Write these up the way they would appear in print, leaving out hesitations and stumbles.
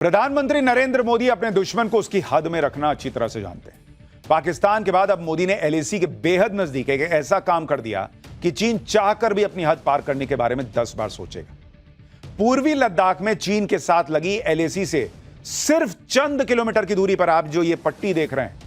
प्रधानमंत्री नरेंद्र मोदी अपने दुश्मन को उसकी हद में रखना अच्छी तरह से जानते हैं। पाकिस्तान के बाद अब मोदी ने एलएसी के बेहद नजदीक एक ऐसा काम कर दिया कि चीन चाहकर भी अपनी हद पार करने के बारे में 10 बार सोचेगा। पूर्वी लद्दाख में चीन के साथ लगी एलएसी से सिर्फ चंद किलोमीटर की दूरी पर आप जो ये पट्टी देख रहे हैं,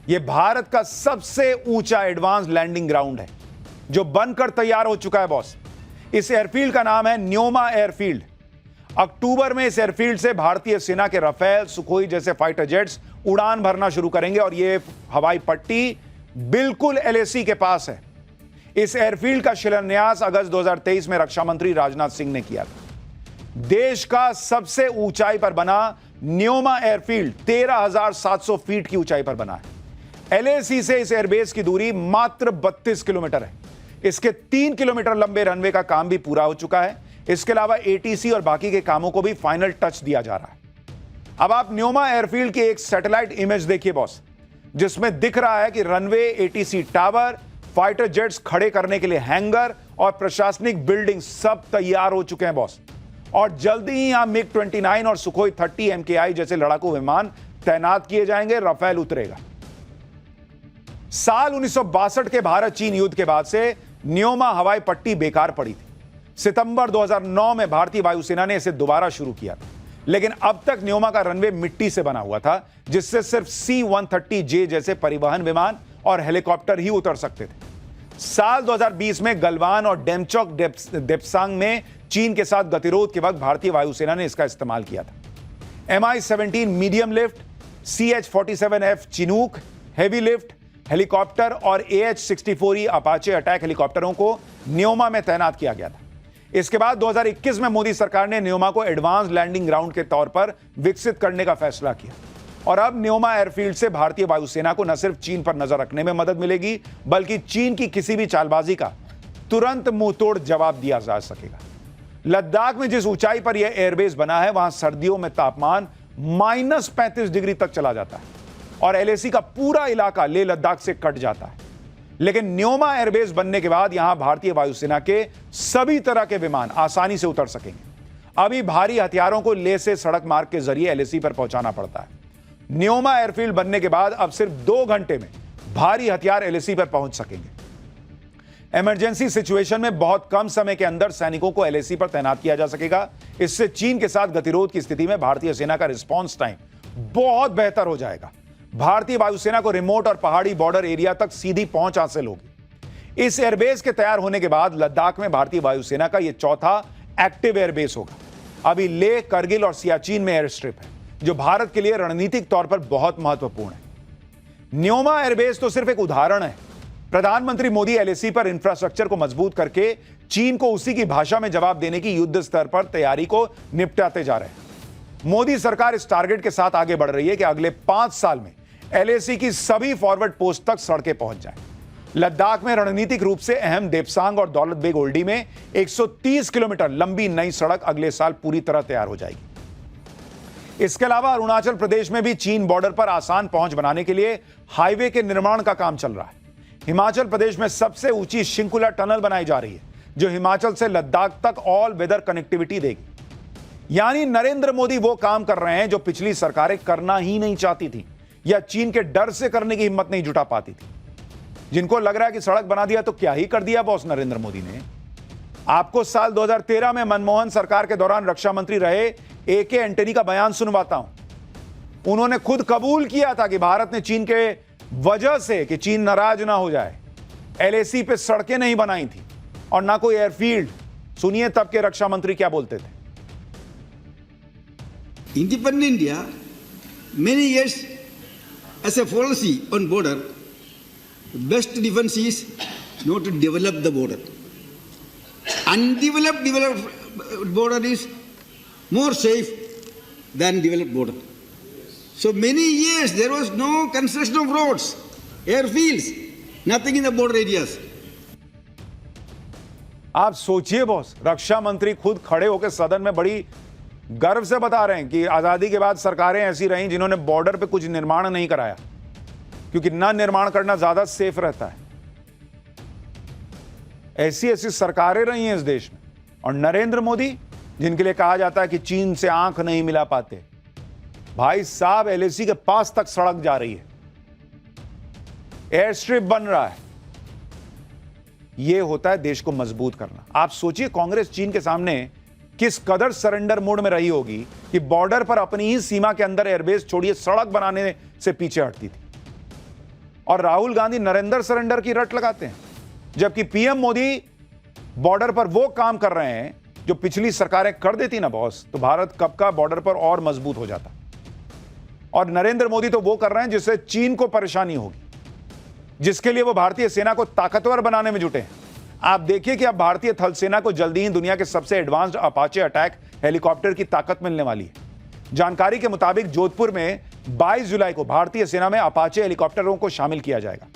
यह भारत का सबसे ऊंचा एडवांस लैंडिंग ग्राउंड है जो बनकर तैयार हो चुका है बॉस। इस एयरफील्ड का नाम है न्योमा एयरफील्ड। अक्टूबर में इस एयरफील्ड से भारतीय सेना के राफेल, सुखोई जैसे फाइटर जेट्स उड़ान भरना शुरू करेंगे और यह हवाई पट्टी बिल्कुल एलएसी के पास है। इस एयरफील्ड का शिलान्यास अगस्त 2023 में रक्षा मंत्री राजनाथ सिंह ने किया था। देश का सबसे ऊंचाई पर बना न्योमा एयरफील्ड 13,700 फीट की ऊंचाई पर बना है। एलएसी से इस एयरबेस की दूरी मात्र 32 किलोमीटर है। इसके 3 किलोमीटर लंबे रनवे का काम भी पूरा हो चुका है। इसके अलावा एटीसी और बाकी के कामों को भी फाइनल टच दिया जा रहा है। अब आप न्योमा एयरफील्ड की एक सैटेलाइट इमेज देखिए बॉस, जिसमें दिख रहा है कि runway, ATC tower, fighter jets खड़े करने के लिए हैंगर और प्रशासनिक बिल्डिंग सब तैयार हो चुके हैं बॉस। और जल्दी ही यहां मिग 29 और सुखोई 30 MKI जैसे लड़ाकू विमान तैनात किए जाएंगे। राफेल उतरेगा। साल 1962 के भारत चीन युद्ध के बाद से न्योमा हवाई पट्टी बेकार पड़ी थी। सितंबर 2009 में भारतीय वायुसेना ने इसे दोबारा शुरू किया था, लेकिन अब तक न्योमा का रनवे मिट्टी से बना हुआ था, जिससे सिर्फ C-130J जैसे परिवहन विमान और हेलीकॉप्टर ही उतर सकते थे। साल 2020 में गलवान और डेमचोक देप्सांग में चीन के साथ गतिरोध के वक्त भारतीय वायुसेना ने इसका इस्तेमाल किया था। Mi-17 medium lift, CH-47F Chinook heavy lift helicopter और AH-64E अपाचे अटैक हेलीकॉप्टरों को न्योमा में तैनात किया गया था। इसके बाद 2021 में मोदी सरकार ने न्योमा को एडवांस लैंडिंग ग्राउंड के तौर पर विकसित करने का फैसला किया और अब न्योमा एयरफील्ड से भारतीय वायुसेना को न सिर्फ चीन पर नजर रखने में मदद मिलेगी, बल्कि चीन की किसी भी चालबाजी का तुरंत मुंहतोड़ जवाब दिया जा सकेगा। लद्दाख में जिस ऊंचाई पर यह एयरबेस बना है, वहां सर्दियों में तापमान -35 डिग्री तक चला जाता है और एलएसी का पूरा इलाका लेह लद्दाख से कट जाता है। लेकिन न्योमा एयरबेस बनने के बाद यहां भारतीय वायुसेना के सभी तरह के विमान आसानी से उतर सकेंगे। अभी भारी हथियारों को लेह से सड़क मार्ग के जरिए एलएसी पर पहुंचाना पड़ता है। न्योमा एयरफील्ड बनने के बाद अब सिर्फ 2 घंटे में भारी हथियार एलएसी पर पहुंच सकेंगे। इमरजेंसी सिचुएशन में बहुत कम समय के अंदर सैनिकों को एलएसी पर तैनात किया जा सकेगा। इससे चीन के साथ गतिरोध की स्थिति में भारतीय सेना का रिस्पॉन्स टाइम बहुत बेहतर हो जाएगा। भारतीय वायुसेना को रिमोट और पहाड़ी बॉर्डर एरिया तक सीधी पहुंच हासिल होगी। इस एयरबेस के तैयार होने के बाद लद्दाख में भारतीय वायुसेना का यह चौथा एक्टिव एयरबेस होगा। अभी लेह, करगिल और सियाचिन में एयर स्ट्रिप है, जो भारत के लिए रणनीतिक तौर पर बहुत महत्वपूर्ण है। न्योमा एयरबेस तो सिर्फ एक उदाहरण है। प्रधानमंत्री मोदी एलएसी पर इंफ्रास्ट्रक्चर को मजबूत करके चीन को उसी की भाषा में जवाब देने की युद्ध स्तर पर तैयारी को निपटाते जा रहे हैं। मोदी सरकार इस टारगेट के साथ आगे बढ़ रही है कि अगले 5 साल में एलएसी की सभी फॉरवर्ड पोस्ट तक सड़कें पहुंच जाएं। लद्दाख में रणनीतिक रूप से अहम देप्सांग और दौलत बेग ओल्डी में 130 किलोमीटर लंबी नई सड़क अगले साल पूरी तरह तैयार हो जाएगी। इसके अलावा अरुणाचल प्रदेश में भी चीन बॉर्डर पर आसान पहुंच बनाने के लिए हाईवे के निर्माण का काम चल रहा है। हिमाचल प्रदेश में सबसे ऊंची शिंकुला टनल बनाई जा रही है, जो हिमाचल से लद्दाख तक ऑल वेदर कनेक्टिविटी देगी। यानी नरेंद्र मोदी वो काम कर रहे हैं जो पिछली सरकारें करना ही नहीं चाहती थी या चीन के डर से करने की हिम्मत नहीं जुटा पाती थी। जिनको लग रहा है कि सड़क बना दिया तो क्या ही कर दिया बॉस नरेंद्र मोदी ने। आपको साल 2013 में मनमोहन सरकार के दौरान रक्षा मंत्री रहे AK एंटनी का बयान सुनवाता हूं। उन्होंने खुद कबूल किया था कि भारत ने चीन के वजह से, कि चीन नाराज ना हो जाए, एलएसी पे सड़कें नहीं बनाई थी और ना कोई एयरफील्ड। सुनिए तब के रक्षा मंत्री क्या बोलते थे। Independent India, many years as a policy on border, the best defense is not to develop the border. Undeveloped border is more safe than developed border. So many years there was no construction of roads, airfields, nothing in the border areas. आप सोचिए boss, रक्षा मंत्री खुद खड़े होकर सदन में बड़ी गर्व से बता रहे हैं कि आजादी के बाद सरकारें ऐसी रहीं जिन्होंने बॉर्डर पे कुछ निर्माण नहीं कराया, क्योंकि ना निर्माण करना ज्यादा सेफ रहता है। ऐसी ऐसी सरकारें रही हैं इस देश में। और नरेंद्र मोदी, जिनके लिए कहा जाता है कि चीन से आंख नहीं मिला पाते, भाई साहब एलएसी के पास तक सड़क जा रही है, एयर स्ट्रिप बन रहा है। यह होता है देश को मजबूत करना। आप सोचिए कांग्रेस चीन के सामने किस कदर सरेंडर मोड में रही होगी कि बॉर्डर पर अपनी ही सीमा के अंदर एयरबेस छोड़िए सड़क बनाने से पीछे हटती थी। और राहुल गांधी नरेंद्र सरेंडर की रट लगाते हैं, जबकि पीएम मोदी बॉर्डर पर वो काम कर रहे हैं जो पिछली सरकारें कर देती ना बॉस, तो भारत कब का बॉर्डर पर और मजबूत हो जाता। और नरेंद्र मोदी तो वो कर रहे हैं जिससे चीन को परेशानी होगी, जिसके लिए वो भारतीय सेना को ताकतवर बनाने में जुटे हैं। आप देखिए कि अब भारतीय थल सेना को जल्दी ही दुनिया के सबसे एडवांस्ड अपाचे अटैक हेलीकॉप्टर की ताकत मिलने वाली है। जानकारी के मुताबिक जोधपुर में 22 जुलाई को भारतीय सेना में अपाचे हेलीकॉप्टरों को शामिल किया जाएगा।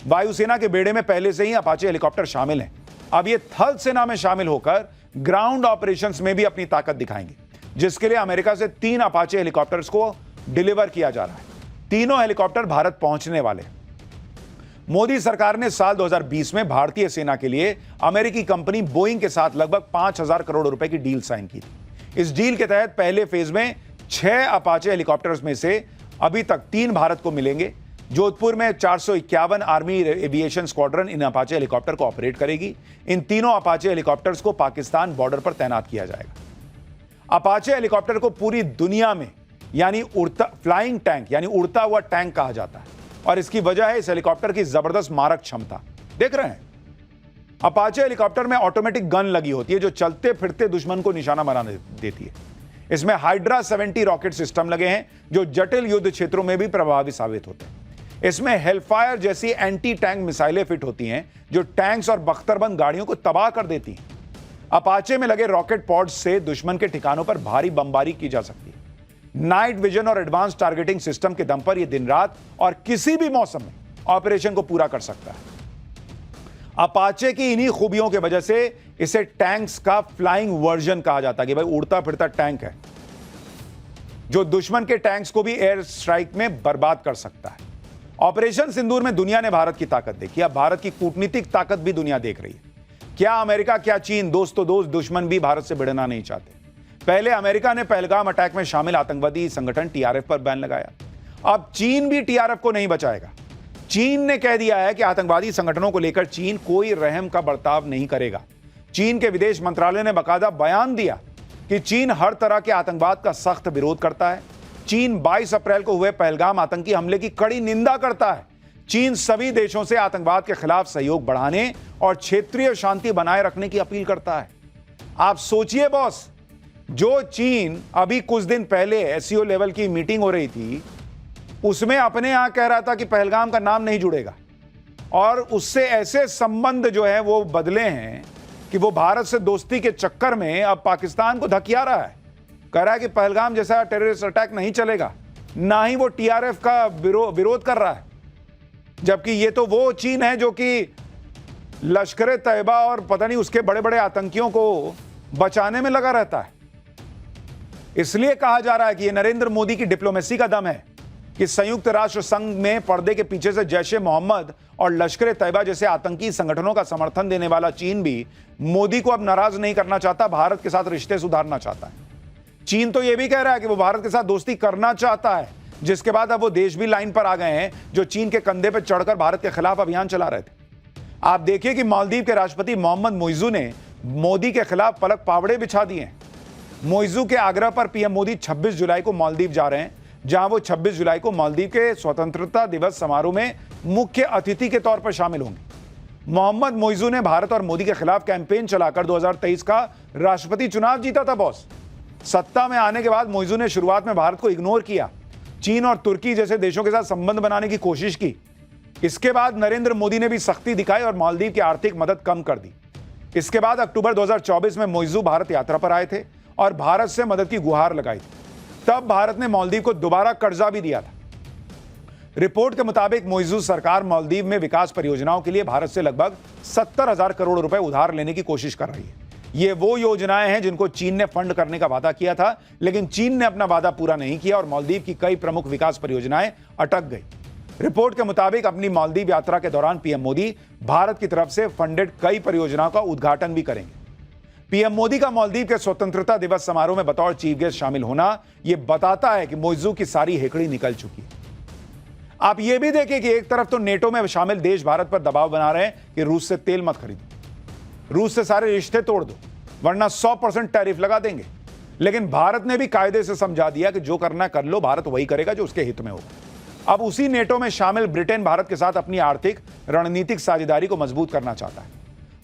वायुसेना के बेड़े में पहले से ही अपाचे हेलीकॉप्टर शामिल हैं। अब ये थल सेना में शामिल होकर ग्राउंड ऑपरेशंस में भी अपनी ताकत दिखाएंगे, जिसके लिए अमेरिका से 3 अपाचे हेलीकॉप्टर्स को डिलीवर किया जा रहा है। तीनों हेलीकॉप्टर भारत पहुंचने वाले हैं। मोदी सरकार ने साल 2020 में भारतीय सेना के लिए अमेरिकी कंपनी बोइंग के साथ लगभग 5,000 करोड़ रुपए की डील साइन की थी। इस डील के तहत पहले फेज में 6 अपाचे हेलीकॉप्टर्स में से अभी तक 3 भारत को मिलेंगे। जोधपुर में 451 आर्मी एविएशन स्क्वाड्रन इन अपाचे हेलीकॉप्टर को ऑपरेट करेगी। इन तीनों अपाचे हेलीकॉप्टर्स को पाकिस्तान बॉर्डर पर तैनात किया जाएगा। अपाचे हेलीकॉप्टर को पूरी दुनिया में यानी फ्लाइंग टैंक यानी उड़ता हुआ टैंक कहा जाता है, और इसकी वजह है इस हेलीकॉप्टर की जबरदस्त मारक क्षमता। देख रहे हैं, अपाचे हेलीकॉप्टर में ऑटोमेटिक गन लगी होती है जो चलते फिरते दुश्मन को निशाना बना देती है। इसमें हाइड्रा 70 रॉकेट सिस्टम लगे हैं जो जटिल युद्ध क्षेत्रों में भी प्रभावी साबित होते हैं। इसमें हेलफायर जैसी एंटी टैंक मिसाइलें फिट होती हैं जो टैंक्स और बख्तरबंद गाड़ियों को तबाह कर देती हैं। अपाचे में लगे रॉकेट पॉड्स से दुश्मन के ठिकानों पर भारी बमबारी की जा सकती है। नाइट विजन और एडवांस टारगेटिंग सिस्टम के दम पर यह दिन रात और किसी भी मौसम में ऑपरेशन को पूरा कर सकता है। अपाचे की इन्हीं खूबियों की वजह से इसे टैंक्स का फ्लाइंग वर्जन कहा जाता है कि भाई उड़ता फिरता टैंक है जो दुश्मन के टैंक्स को भी एयर स्ट्राइक में बर्बाद कर सकता है। ऑपरेशन सिंदूर में दुनिया ने भारत की ताकत देखी, अब भारत की कूटनीतिक ताकत भी दुनिया देख रही है। क्या अमेरिका, क्या चीन, दोस्त तो दोस्त, दुश्मन भी भारत से भिड़ना नहीं चाहते। पहले अमेरिका ने पहलगाम अटैक में शामिल आतंकवादी संगठन टीआरएफ पर बैन लगाया, अब चीन भी टीआरएफ को नहीं बचाएगा। चीन ने कह दिया है कि आतंकवादी संगठनों को लेकर चीन कोई रहम का बर्ताव नहीं करेगा। चीन के विदेश मंत्रालय ने बाकायदा बयान दिया कि चीन हर तरह के आतंकवाद का सख्त विरोध करता है। चीन 22 अप्रैल को हुए पहलगाम आतंकी हमले की कड़ी निंदा करता है। चीन सभी देशों से आतंकवाद के खिलाफ सहयोग बढ़ाने और क्षेत्रीय शांति बनाए रखने की अपील करता है। आप सोचिए बॉस, जो चीन अभी कुछ दिन पहले एससीओ लेवल की मीटिंग हो रही थी उसमें अपने यहां कह रहा था कि पहलगाम का नाम नहीं जुड़ेगा, और उससे ऐसे संबंध जो है वो बदले हैं कि वो भारत से दोस्ती के चक्कर में अब पाकिस्तान को धकिया रहा है। कह रहा है कि पहलगाम जैसा टेररिस्ट अटैक नहीं चलेगा, ना ही वो टीआरएफ का विरोध कर रहा है। जबकि ये तो वो चीन है जो कि लश्कर तैयबा और पता नहीं उसके बड़े बड़े आतंकियों को बचाने में लगा रहता है। इसलिए कहा जा रहा है कि ये नरेंद्र मोदी की डिप्लोमेसी का दम है कि संयुक्त राष्ट्र संघ में पर्दे के पीछे से जैश-ए मोहम्मद और लश्कर तैयबा जैसे आतंकी संगठनों का समर्थन देने वाला चीन भी मोदी को अब नाराज नहीं करना चाहता, भारत के साथ रिश्ते सुधारना चाहता है। चीन तो यह भी कह रहा है कि वो भारत के साथ दोस्ती करना चाहता है, जिसके बाद अब वो देश भी लाइन पर आ गए हैं जो चीन के कंधे पर चढ़कर भारत के खिलाफ अभियान चला रहे थे। आप देखिए कि मालदीव के राष्ट्रपति मोहम्मद मोइजू ने मोदी के खिलाफ पलक पावड़े बिछा दिए हैं। मोइजू के आग्रह पर पीएम मोदी 26 जुलाई को मालदीव जा रहे हैं, जहां वो 26 जुलाई को मालदीव के स्वतंत्रता दिवस समारोह में मुख्य अतिथि के तौर पर शामिल होंगे। मोहम्मद मोइजू ने भारत और मोदी के खिलाफ कैंपेन चलाकर 2023 का राष्ट्रपति चुनाव जीता था बॉस। सत्ता में आने के बाद मोइजू ने शुरुआत में भारत को इग्नोर किया, चीन और तुर्की जैसे देशों के साथ संबंध बनाने की कोशिश की। इसके बाद नरेंद्र मोदी ने भी सख्ती दिखाई और मालदीव की आर्थिक मदद कम कर दी। इसके बाद अक्टूबर 2024 में मोइजू भारत यात्रा पर आए थे और भारत से मदद की गुहार लगाई थी। तब भारत ने मालदीव को दोबारा कर्जा भी दिया था। रिपोर्ट के मुताबिक मोइजू सरकार मालदीव में विकास परियोजनाओं के लिए भारत से लगभग 70,000 करोड़ रुपए उधार लेने की कोशिश कर रही है। ये वो योजनाएं हैं जिनको चीन ने फंड करने का वादा किया था, लेकिन चीन ने अपना वादा पूरा नहीं किया और मालदीव की कई प्रमुख विकास परियोजनाएं अटक गई। रिपोर्ट के मुताबिक अपनी मालदीव यात्रा के दौरान पीएम मोदी भारत की तरफ से फंडेड कई परियोजनाओं का उद्घाटन भी करेंगे। पीएम मोदी का मालदीव के स्वतंत्रता दिवस समारोह में बतौर चीफ गेस्ट शामिल होना यह बताता है कि मोइजू की सारी हेकड़ी निकल चुकी है। आप यह भी देखें कि एक तरफ तो नेटो में शामिल देश भारत पर दबाव बना रहे हैं कि रूस से तेल मत खरीदो, रूस से सारे रिश्ते तोड़ दो, वरना 100% टैरिफ लगा देंगे। लेकिन भारत ने भी कायदे से समझा दिया कि जो करना कर लो, भारत वही करेगा जो उसके हित में होगा। अब उसी नेटो में शामिल ब्रिटेन भारत के साथ अपनी आर्थिक रणनीतिक साझेदारी को मजबूत करना चाहता है।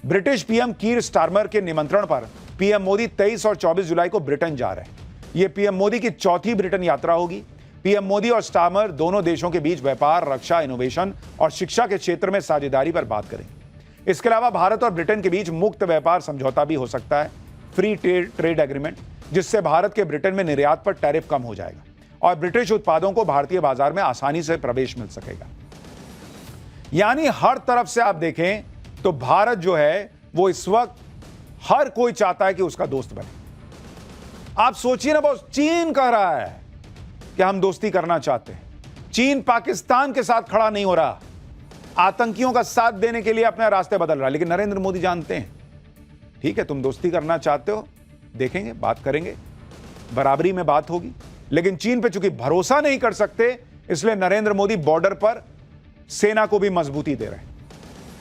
ब्रिटिश पीएम कीर स्टारमर के निमंत्रण पर पीएम मोदी 23 और 24 जुलाई को ब्रिटेन जा रहे हैं। यह पीएम मोदी की चौथी ब्रिटेन यात्रा होगी। पीएम मोदी और स्टारमर दोनों देशों के बीच व्यापार, रक्षा, इनोवेशन और शिक्षा के क्षेत्र में साझेदारी पर बात करेंगे। इसके अलावा भारत और ब्रिटेन के बीच मुक्त व्यापार समझौता भी हो सकता है, फ्री ट्रेड एग्रीमेंट, जिससे भारत के ब्रिटेन में निर्यात पर टैरिफ कम हो जाएगा और ब्रिटिश उत्पादों को भारतीय बाजार में आसानी से प्रवेश मिल सकेगा। यानी हर तरफ से आप देखें तो भारत जो है वो इस वक्त हर कोई चाहता है कि उसका दोस्त बने। आप सोचिए ना बॉस, चीन कह रहा है कि हम दोस्ती करना चाहते हैं। चीन पाकिस्तान के साथ खड़ा नहीं हो रहा, आतंकियों का साथ देने के लिए अपने रास्ते बदल रहा है। लेकिन नरेंद्र मोदी जानते हैं, ठीक है तुम दोस्ती करना चाहते हो, देखेंगे, बात करेंगे, बराबरी में बात होगी। लेकिन चीन पे चूंकि भरोसा नहीं कर सकते, इसलिए नरेंद्र मोदी बॉर्डर पर सेना को भी मजबूती दे रहे हैं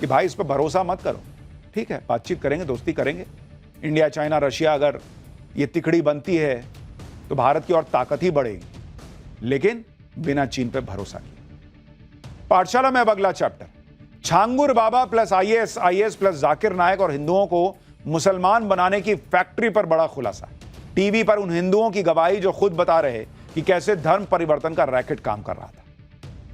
कि भाई इस पर भरोसा मत करो, ठीक है बातचीत करेंगे, दोस्ती करेंगे। इंडिया, चाइना, रशिया अगर ये तिकड़ी बनती है तो भारत की और ताकत ही बढ़ेगी, लेकिन बिना चीन पे भरोसा किए। पाठशाला में अब अगला चैप्टर, छांगुर बाबा प्लस आईएएस प्लस जाकिर नायक और हिंदुओं को मुसलमान बनाने की फैक्ट्री पर बड़ा खुलासा। टीवी पर उन हिंदुओं की गवाही जो खुद बता रहे कि कैसे धर्म परिवर्तन का रैकेट काम कर रहा था।